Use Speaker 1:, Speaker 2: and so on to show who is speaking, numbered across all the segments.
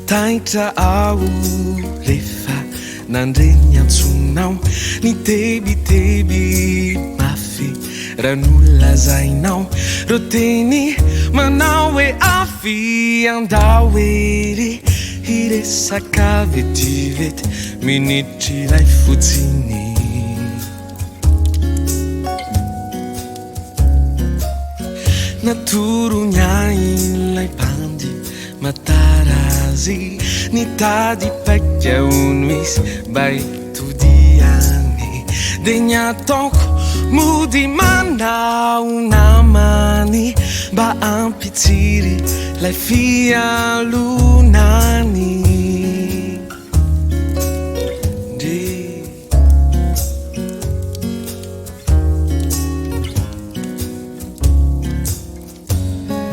Speaker 1: taitra ao rehefa nandreny antsonao ny tebiteby mafy ranolazainao ro teny manao hoe afy andao ery hiresaka vetivety minitry ray fotsiny naturunyainlay pandy matarazy nitady paika onmisy baitodiany de nyataoko mody manao namany mba ampitsiry lay fialonany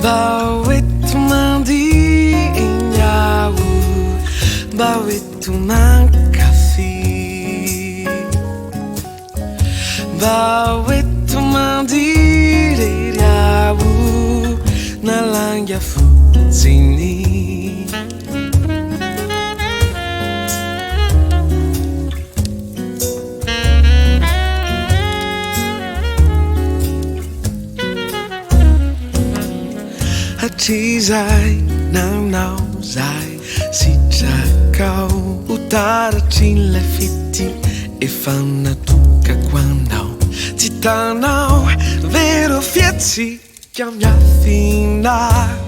Speaker 1: Bawetu mandi inyau Bawetu mangkafi Bawetu mandi leriau Nalangya futsini Hatizay nao zay sitrakao utaratrin lay fity efa natokako anao tsy tanao vero fiatsika miafina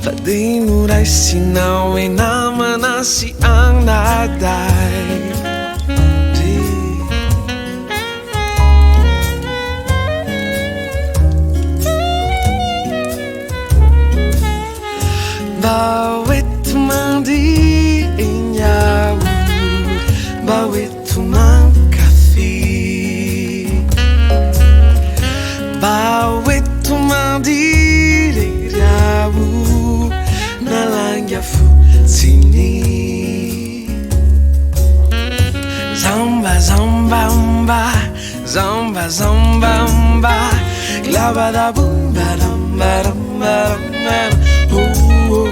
Speaker 1: fa de noraisinao e namana sy agnaday Bawetu mandi inyau Bawetu mangkafi Bawetu mandi leriau Nalangya futsini Zamba zamba mba Zamba zamba mba Glabada bumba damba damba damba Oh